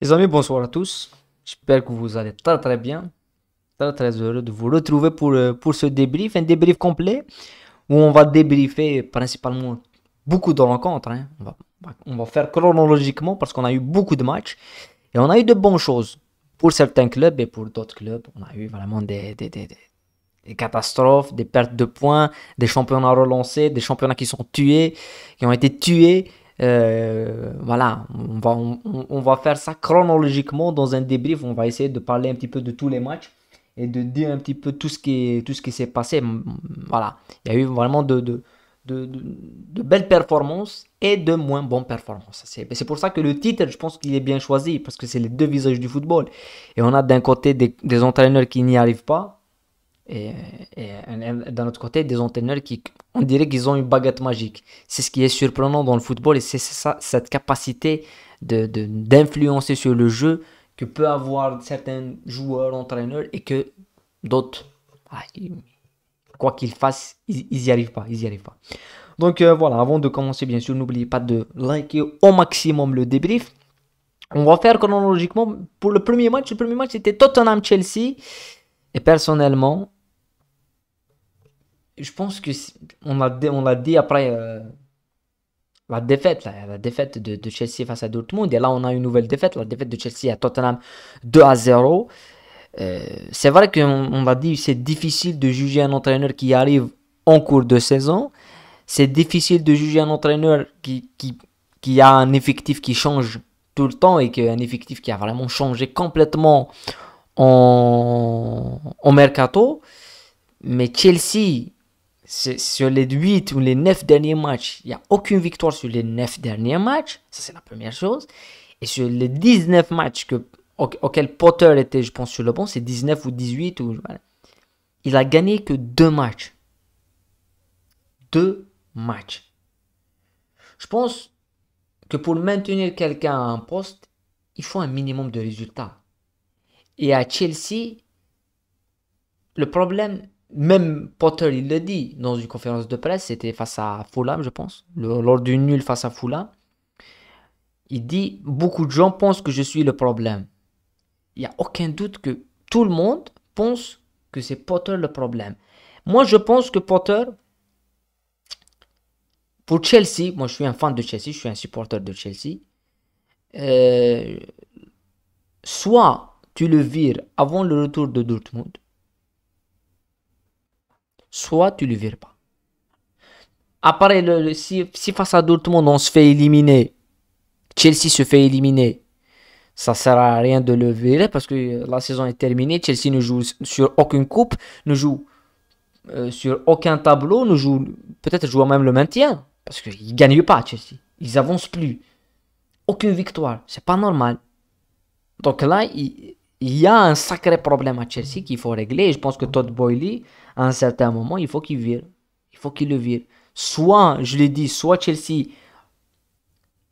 Les amis, bonsoir à tous. J'espère que vous allez très très bien. Très très heureux de vous retrouver pour ce débrief, un débrief complet où on va débriefer principalement beaucoup de rencontres, hein. On va faire chronologiquement parce qu'on a eu beaucoup de matchs et on a eu de bonnes choses. Pour certains clubs et pour d'autres clubs, on a eu vraiment des catastrophes, des pertes de points, des championnats relancés, des championnats qui sont tués, qui ont été tués. Voilà, on va faire ça chronologiquement dans un débrief. On va essayer de parler un petit peu de tous les matchs et de dire un petit peu tout ce qui s'est passé. Voilà, il y a eu vraiment de belles performances et de moins bonnes performances. C'est pour ça que le titre, je pense qu'il est bien choisi parce que c'est les deux visages du football. Et on a d'un côté des entraîneurs qui n'y arrivent pas et, et d'un autre côté, des entraîneurs qui, on dirait qu'ils ont une baguette magique. C'est ce qui est surprenant dans le football et c'est ça, cette capacité d'influencer sur le jeu que peut avoir certains joueurs, entraîneurs et que d'autres, ah, quoi qu'ils fassent, ils y arrivent pas, ils y arrivent pas. Donc voilà, avant de commencer, bien sûr, n'oubliez pas de liker au maximum le débrief. On va faire chronologiquement pour le premier match. Le premier match c'était Tottenham-Chelsea. Et personnellement, je pense que on l'a dit après la défaite de Chelsea face à Dortmund. Et là, on a une nouvelle défaite, la défaite de Chelsea à Tottenham 2-0. C'est vrai qu'on l'a dit, c'est difficile de juger un entraîneur qui arrive en cours de saison. C'est difficile de juger un entraîneur qui a un effectif qui change tout le temps et qui a un effectif qui a vraiment changé complètement en mercato. Mais Chelsea, sur les 8 ou les 9 derniers matchs, il n'y a aucune victoire sur les 9 derniers matchs. Ça, c'est la première chose. Et sur les 19 matchs auxquels Potter était, je pense, sur le banc, c'est 19 ou 18. Voilà. Il a gagné que 2 matchs. 2 matchs. Je pense que pour maintenir quelqu'un à un poste, il faut un minimum de résultats. Et à Chelsea, le problème, même Potter, il le dit dans une conférence de presse, c'était face à Fulham, je pense, lors du nul face à Fulham. Il dit, beaucoup de gens pensent que je suis le problème. Il n'y a aucun doute que tout le monde pense que c'est Potter le problème. Moi, je pense que Potter, pour Chelsea, moi je suis un fan de Chelsea, je suis un supporter de Chelsea, euh, soit tu le vires avant le retour de Dortmund, soit tu le vires pas. Après, si face à Dortmund on se fait éliminer, Chelsea se fait éliminer, ça sert à rien de le virer parce que la saison est terminée. Chelsea ne joue sur aucune coupe, ne joue sur aucun tableau, ne joue peut-être joue même le maintien parce qu'ils gagnent pas Chelsea, ils avancent plus, aucune victoire, c'est pas normal. Donc là, il y a un sacré problème à Chelsea qu'il faut régler. Et je pense que Todd Boehly, à un certain moment, il faut qu'il vire, il faut qu'il le vire. Soit, je l'ai dit, soit Chelsea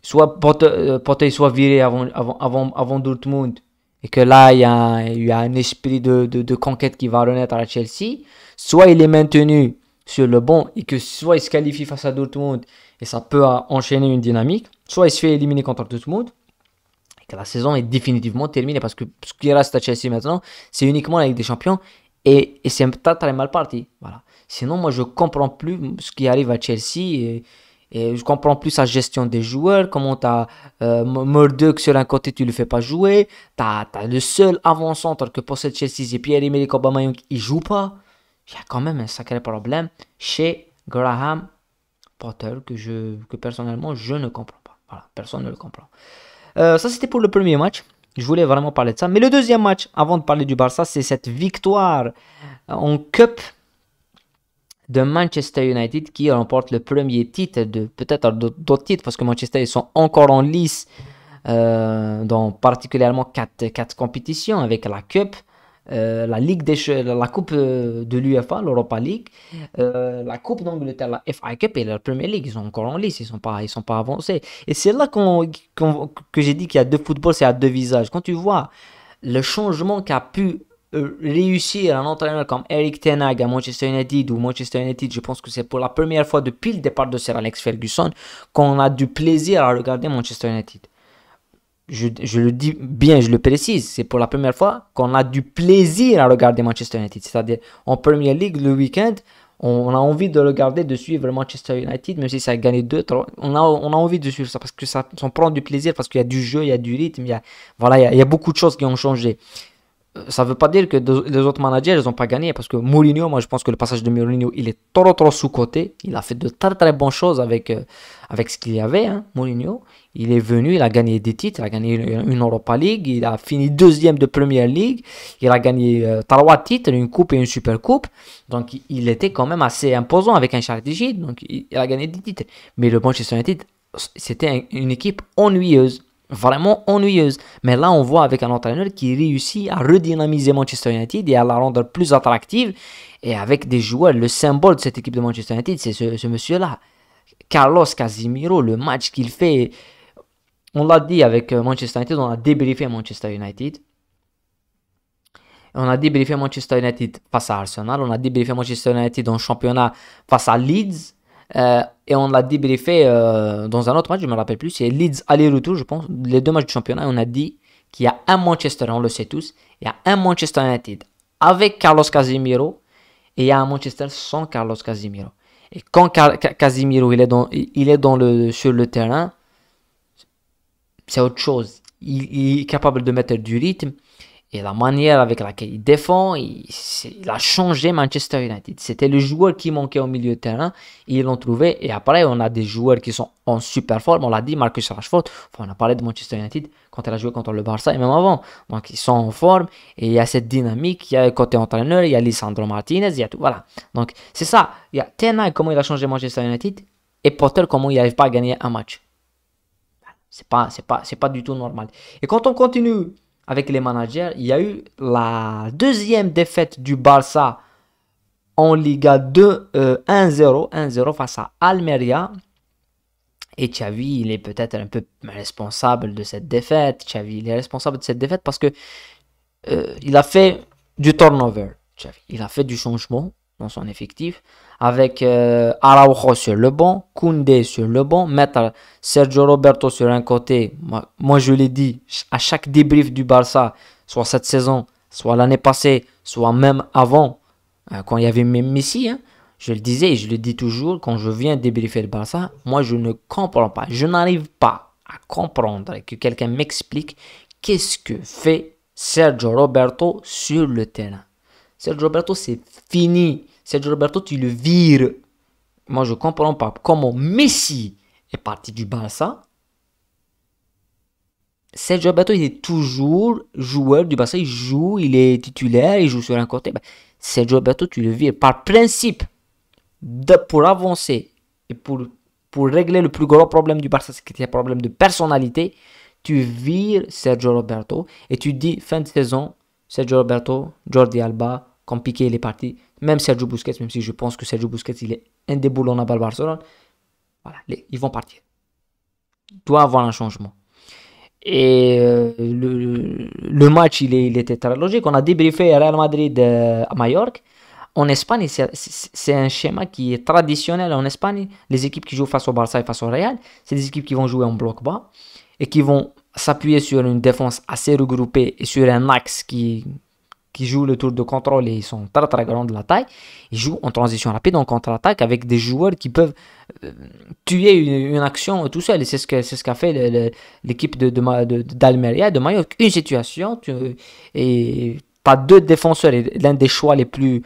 soit Potter soit viré avant Dortmund et que là il y a un esprit de conquête qui va renaître à Chelsea, soit il est maintenu sur le banc et que soit il se qualifie face à Dortmund et ça peut enchaîner une dynamique, soit il se fait éliminer contre Dortmund et que la saison est définitivement terminée parce que ce qui reste à Chelsea maintenant c'est uniquement la Ligue des Champions et c'est très très mal parti. Voilà. Sinon moi je comprends plus ce qui arrive à Chelsea et je comprends plus sa gestion des joueurs, comment t'as Murdoch sur un côté, tu le fais pas jouer. T'as le seul avant-centre que possède Chelsea, c'est Pierre-Emerick Aubameyang, il joue pas. Il y a quand même un sacré problème chez Graham Potter que personnellement je ne comprends pas. Voilà, personne ne le comprend. Ça c'était pour le premier match. Je voulais vraiment parler de ça. Mais le deuxième match, avant de parler du Barça, c'est cette victoire en Cup de Manchester United qui remporte le premier titre de peut-être d'autres titres parce que Manchester ils sont encore en lice dans particulièrement quatre compétitions avec la Cup, la Ligue la Coupe de l'UEFA, l'Europa League, la Coupe d'Angleterre, la FA Cup et la Premier League. Ils sont encore en lice, ils sont pas avancés. Et c'est là que j'ai dit qu'il y a deux footballs, c'est à deux visages. Quand tu vois le changement qu'a pu réussir un entraîneur comme Eric Ten Hag à Manchester United ou Manchester United, je pense que c'est pour la première fois depuis le départ de Sir Alex Ferguson qu'on a du plaisir à regarder Manchester United. je le dis bien, je le précise, c'est pour la première fois qu'on a du plaisir à regarder Manchester United. C'est-à-dire, en Premier League, le week-end, on a envie de regarder, de suivre Manchester United, même si ça a gagné 2-3. On a envie de suivre ça parce que ça, on prend du plaisir, parce qu'il y a du jeu, il y a du rythme, voilà, il y a beaucoup de choses qui ont changé. Ça veut pas dire que les autres managers, ils ont pas gagné, parce que Mourinho, moi je pense que le passage de Mourinho, il est trop sous-coté. Il a fait de très bonnes choses avec ce qu'il y avait, hein, Mourinho. Il est venu, il a gagné des titres, il a gagné une Europa League, il a fini deuxième de Premier League, il a gagné 3 titres, une coupe et une super coupe. Donc il était quand même assez imposant avec un stratégie, donc il a gagné des titres. Mais le Manchester United, c'était une équipe ennuyeuse. Vraiment ennuyeuse. Mais là, on voit avec un entraîneur qui réussit à redynamiser Manchester United et à la rendre plus attractive. Et avec des joueurs, le symbole de cette équipe de Manchester United, c'est ce monsieur-là. Carlos Casemiro, le match qu'il fait. On l'a dit avec Manchester United, on a débriefé Manchester United. On a débriefé Manchester United face à Arsenal. On a débriefé Manchester United en championnat face à Leeds. Et on l'a débriefé dans un autre match, je ne me rappelle plus, c'est Leeds aller-retour, je pense, les 2 matchs du championnat. On a dit qu'il y a un Manchester, on le sait tous, il y a un Manchester United avec Carlos Casemiro et il y a un Manchester sans Carlos Casemiro. Et quand Casemiro il est sur le terrain, c'est autre chose. Il est capable de mettre du rythme. Et la manière avec laquelle il défend, il a changé Manchester United. C'était le joueur qui manquait au milieu de terrain. Ils l'ont trouvé. Et après, on a des joueurs qui sont en super forme. On l'a dit, Marcus Rashford. Enfin, on a parlé de Manchester United quand il a joué contre le Barça et même avant. Donc, ils sont en forme. Et il y a cette dynamique. Il y a le côté entraîneur. Il y a Lisandro Martinez. Il y a tout. Voilà. Donc, c'est ça. Il y a Ten Hag, comment il a changé Manchester United. Et Potter, comment il n'arrive pas à gagner un match. C'est pas du tout normal. Et quand on continue avec les managers, il y a eu la deuxième défaite du Barça en Liga 2, 1-0 face à Almeria. Et Xavi, il est peut-être un peu responsable de cette défaite. Xavi, il est responsable de cette défaite parce que il a fait du turnover. Xavi. Il a fait du changement dans son effectif avec Araujo sur le banc, Koundé sur le banc, mettre Sergio Roberto sur un côté. Moi je l'ai dit, à chaque débrief du Barça, soit cette saison, soit l'année passée, soit même avant, quand il y avait même Messi, hein, je le disais et je le dis toujours, quand je viens débriefer le Barça, moi je ne comprends pas, je n'arrive pas à comprendre que quelqu'un m'explique qu'est-ce que fait Sergio Roberto sur le terrain. Sergio Roberto, c'est fini. Sergio Roberto, tu le vires. Moi, je ne comprends pas comment Messi est parti du Barça. Sergio Roberto, il est toujours joueur du Barça. Il joue, il est titulaire, il joue sur un côté. Sergio Roberto, tu le vires. Par principe, pour avancer et pour régler le plus gros problème du Barça, c'est un problème de personnalité, tu vires Sergio Roberto et tu dis fin de saison, Sergio Roberto, Jordi Alba, comme Piqué il est parti, même Sergio Busquets, même si je pense que Sergio Busquets il est indéboulonnable à Barcelone, voilà, ils vont partir. Il doit avoir un changement. Et le match il était très logique. On a débriefé Real Madrid à Majorque. En Espagne, c'est un schéma qui est traditionnel en Espagne. Les équipes qui jouent face au Barça et face au Real, c'est des équipes qui vont jouer en bloc bas et qui vont s'appuyer sur une défense assez regroupée et sur un axe qui jouent le tour de contrôle et ils sont très grands de la taille. Ils jouent en transition rapide, en contre-attaque avec des joueurs qui peuvent tuer une action tout seul. Et c'est ce qu'a fait l'équipe d'Almeria, de Mallorca. Une situation et pas 2 défenseurs. Et l'un des choix les plus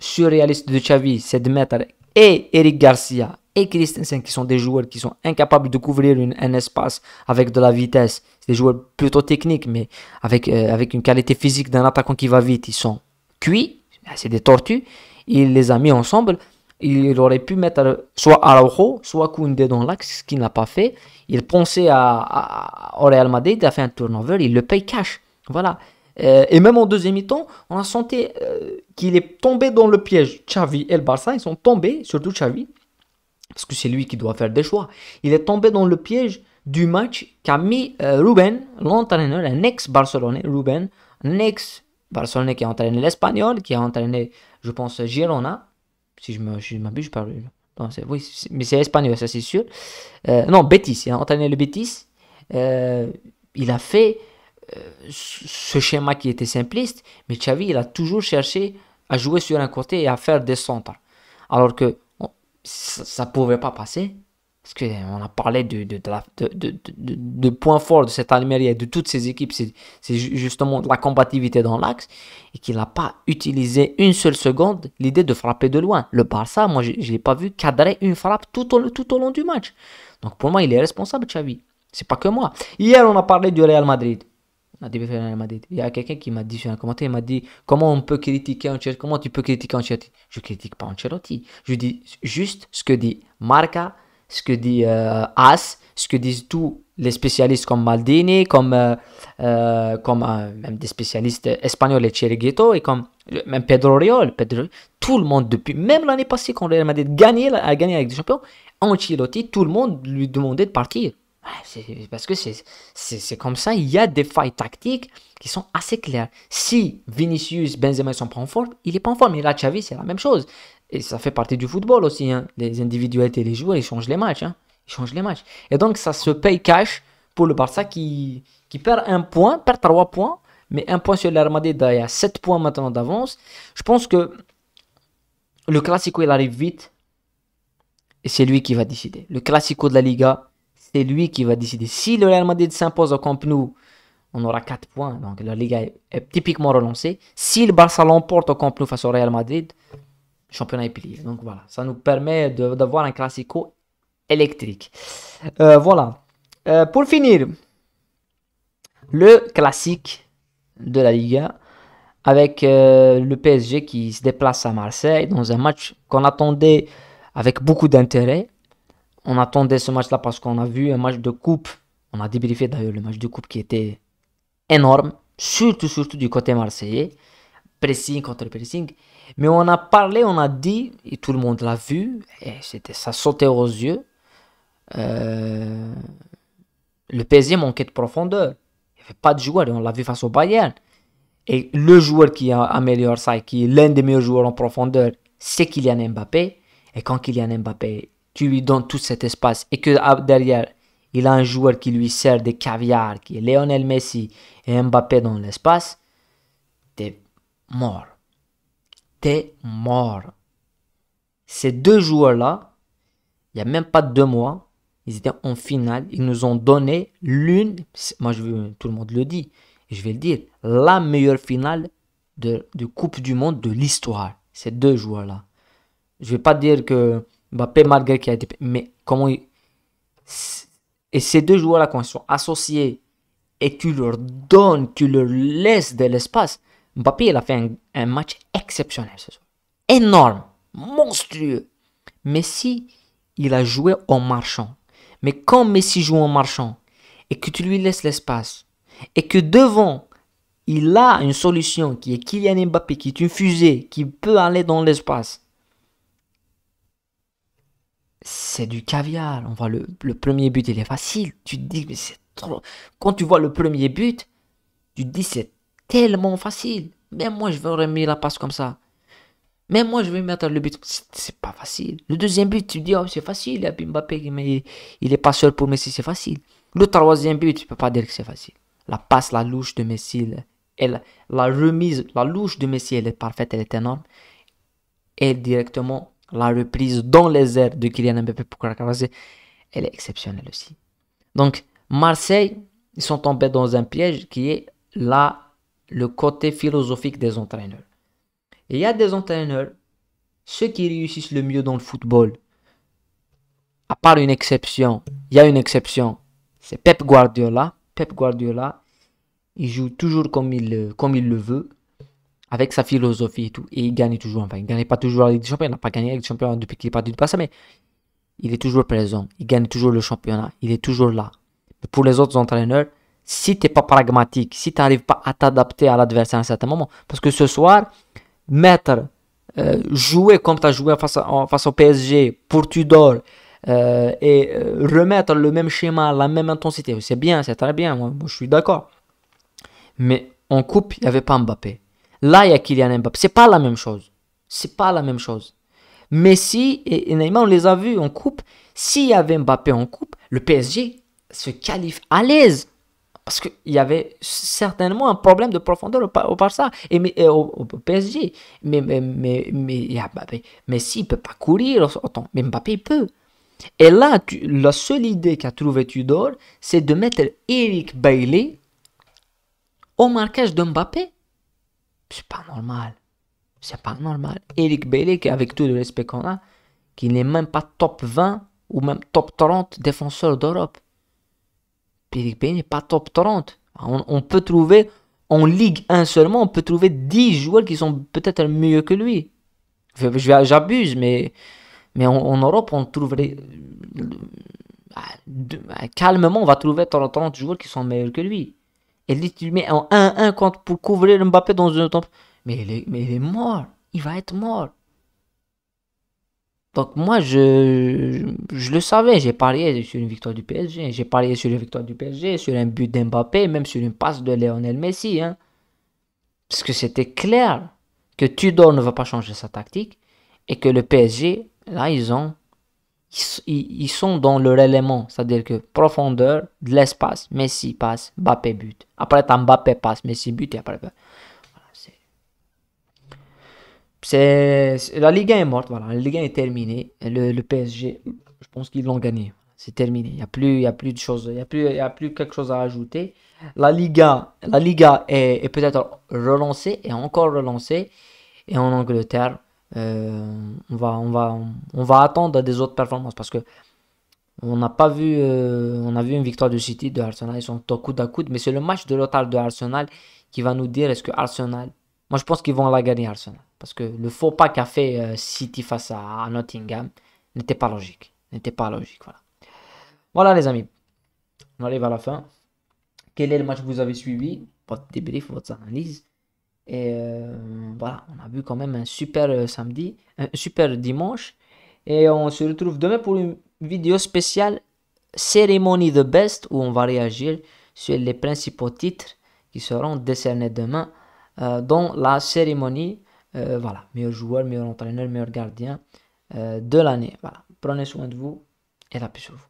surréalistes de Xavi, c'est de mettre et Eric Garcia et Christensen, qui sont des joueurs qui sont incapables de couvrir un espace avec de la vitesse. C'est des joueurs plutôt techniques, mais avec une qualité physique d'un attaquant qui va vite. Ils sont cuits, c'est des tortues. Il les a mis ensemble. Il aurait pu mettre soit Araujo, soit Koundé dans l'axe, ce qu'il n'a pas fait. Il pensait au Real Madrid, il a fait un turnover, il le paye cash. Voilà. Et même en deuxième mi-temps, on a senti qu'il est tombé dans le piège. Xavi et le Barça, ils sont tombés, surtout Xavi, parce que c'est lui qui doit faire des choix. Il est tombé dans le piège du match qu'a mis Ruben, l'entraîneur, un ex-Barcelonais, Ruben, un ex-Barcelonais qui a entraîné l'Espagnol, qui a entraîné, je pense, Girona, si je m'abuse, je parle. Non, mais c'est espagnol, ça c'est sûr. Non, Betis, il a entraîné le Betis. Il a fait ce schéma qui était simpliste, mais Xavi, il a toujours cherché à jouer sur un côté et à faire des centres. Alors que ça ne pouvait pas passer. Parce qu'on a parlé de points forts de cette Almeria et de toutes ces équipes, c'est justement la combativité dans l'axe, et qu'il n'a pas utilisé une seule seconde l'idée de frapper de loin. Le Barça, moi je ne l'ai pas vu cadrer une frappe tout au long du match. Donc pour moi, il est responsable, Xavi. C'est pas que moi. Hier, on a parlé du Real Madrid. On a dit Real Madrid. Il y a quelqu'un qui m'a dit sur un commentaire, il m'a dit comment on peut critiquer Ancelotti, comment tu peux critiquer Ancelotti. Je critique pas Ancelotti. Je dis juste ce que dit Marca, ce que dit As, ce que disent tous les spécialistes comme Maldini, comme même des spécialistes espagnols et Chiriguito, et comme même Pedro Riol. Tout le monde, depuis même l'année passée, quand le Real Madrid a gagné avec des champions, Ancelotti, tout le monde lui demandait de partir. Parce que c'est comme ça, il y a des failles tactiques qui sont assez claires. Si Vinicius, Benzema ne sont pas en forme, il n'est pas en forme. Et là, Xavi, c'est la même chose. Et ça fait partie du football aussi. Hein. Les individualités, les joueurs, ils changent les matchs. Hein. Ils changent les matchs. Et donc, ça se paye cash pour le Barça qui perd un point, perd 3 points. Mais un point sur le Real Madrid, il y a 7 points maintenant d'avance. Je pense que le Classico, il arrive vite. Et c'est lui qui va décider. Le Classico de la Liga, c'est lui qui va décider. Si le Real Madrid s'impose au Camp Nou, on aura 4 points. Donc la Liga est typiquement relancée. Si le Barça l'emporte au Camp Nou face au Real Madrid, le championnat est plié. Donc voilà, ça nous permet d'avoir un Classico électrique. Voilà. Pour finir, le classique de la Liga avec le PSG qui se déplace à Marseille dans un match qu'on attendait avec beaucoup d'intérêt. On attendait ce match-là parce qu'on a vu un match de coupe. On a débriefé d'ailleurs le match de coupe qui était énorme, surtout du côté marseillais. Pressing contre pressing. Mais on a parlé, on a dit, et tout le monde l'a vu, et ça sautait aux yeux. Le PSG manquait de profondeur. Il n'y avait pas de joueur, et on l'a vu face au Bayern. Et le joueur qui améliore ça, et qui est l'un des meilleurs joueurs en profondeur, c'est Kylian Mbappé. Et quand Kylian Mbappé, tu lui donnes tout cet espace et que derrière, il a un joueur qui lui sert des caviars, qui est Lionel Messi et Mbappé dans l'espace, t'es mort. T'es mort. Ces deux joueurs-là, il n'y a même pas 2 mois, ils étaient en finale, ils nous ont donné l'une, moi tout le monde le dit, et je vais le dire, la meilleure finale de Coupe du Monde de l'histoire. Ces deux joueurs-là. Je vais pas dire que Mbappé, malgré qu'il a été... Mais comment il... Et ces deux joueurs-là, quand ils sont associés et tu leur donnes, tu leur laisses de l'espace, Mbappé, il a fait un match exceptionnel ce soir. Énorme, monstrueux. Messi, il a joué en marchant. Mais quand Messi joue en marchant et que tu lui laisses l'espace et que devant, il a une solution qui est Kylian Mbappé, qui est une fusée, qui peut aller dans l'espace, c'est du caviar. On voit le premier but, il est facile. Tu te dis, mais c'est trop. Quand tu vois le premier but, tu te dis, c'est tellement facile. Même moi, je vais remettre la passe comme ça. Même moi, je vais mettre le but. C'est pas facile. Le deuxième but, tu te dis, oh, c'est facile. Il y a Mbappé, mais il est pas seul pour Messi, c'est facile. Le troisième but, tu peux pas dire que c'est facile. La passe, la louche de Messi, la remise, la louche de Messi, elle est parfaite, elle est énorme. Et directement, la reprise dans les airs de Kylian Mbappé pour Caracas, elle est exceptionnelle aussi. Donc, Marseille, ils sont tombés dans un piège qui est là, le côté philosophique des entraîneurs. Et il y a des entraîneurs, ceux qui réussissent le mieux dans le football, à part une exception, il y a une exception, c'est Pep Guardiola. Pep Guardiola, il joue toujours comme il le veut, avec sa philosophie et tout, et il gagne toujours. Enfin, il ne gagne pas toujours la Ligue des Champions, il n'a pas gagné la Ligue des Champions depuis qu'il est parti du passé, mais il est toujours présent, il gagne toujours le championnat, il est toujours là. Mais pour les autres entraîneurs, si tu n'es pas pragmatique, si tu n'arrives pas à t'adapter à l'adversaire à un certain moment, parce que ce soir, jouer comme tu as joué face au PSG pour Tudor, remettre le même schéma, la même intensité, c'est bien, c'est très bien, moi je suis d'accord. Mais en coupe, il n'y avait pas Mbappé. Là, il y a Kylian Mbappé. C'est pas la même chose. C'est pas la même chose. Messi et Neymar, on les a vus en coupe. S'il y avait Mbappé en coupe, le PSG se qualifie à l'aise Parce qu'il y avait certainement un problème de profondeur au Barça et au PSG. Il y a Mbappé. Messi, il peut pas courir autant. Mais Mbappé, il peut. Et là, la seule idée qu'a trouvé Tudor, c'est de mettre Eric Bailly au marquage de Mbappé. C'est pas normal. C'est pas normal. Eric Bailly, avec tout le respect qu'on a, qui n'est même pas top 20 ou même top 30 défenseur d'Europe. Eric Bailly n'est pas top 30. On peut trouver, en Ligue 1 seulement, on peut trouver 10 joueurs qui sont peut-être mieux que lui. J'abuse, mais en Europe, on trouverait. Calmement, on va trouver 30 joueurs qui sont meilleurs que lui. Et lui, tu mets en 1-1 pour couvrir Mbappé dans une temp. Mais il est mort. Il va être mort. Donc moi, je le savais. J'ai parié sur une victoire du PSG. J'ai parié sur une victoire du PSG, sur un but d'Mbappé, même sur une passe de Lionel Messi. Hein. Parce que c'était clair que Tudor ne va pas changer sa tactique et que le PSG, là, ils sont dans leur élément. C'est-à-dire que profondeur, de l'espace, Messi passe, Mbappé but. Après, t'as Mbappé passe, Messi but et après... La Ligue 1 est morte, voilà. La Ligue 1 est terminée. Le PSG, je pense qu'ils l'ont gagné. C'est terminé. Il y a plus de choses. Il y a plus quelque chose à ajouter. La Liga est peut-être relancée et encore relancée. Et en Angleterre, on va attendre des autres performances parce que on n'a pas vu, on a vu une victoire du City, de Arsenal. Ils sont au coude à coude, mais c'est le match de retard de Arsenal qui va nous dire est-ce que Arsenal. Moi, je pense qu'ils vont la gagner, Arsenal. Parce que le faux pas qu'a fait City face à Nottingham n'était pas logique. N'était pas logique, voilà. Voilà, les amis. On arrive à la fin. Quel est le match que vous avez suivi? Votre débrief, votre analyse. Et voilà, on a vu quand même un super samedi, un super dimanche. Et on se retrouve demain pour une vidéo spéciale Cérémonie The Best où on va réagir sur les principaux titres qui seront décernés demain dans la cérémonie. Voilà, meilleur joueur, meilleur entraîneur, meilleur gardien de l'année. Voilà, prenez soin de vous et la paix sur vous.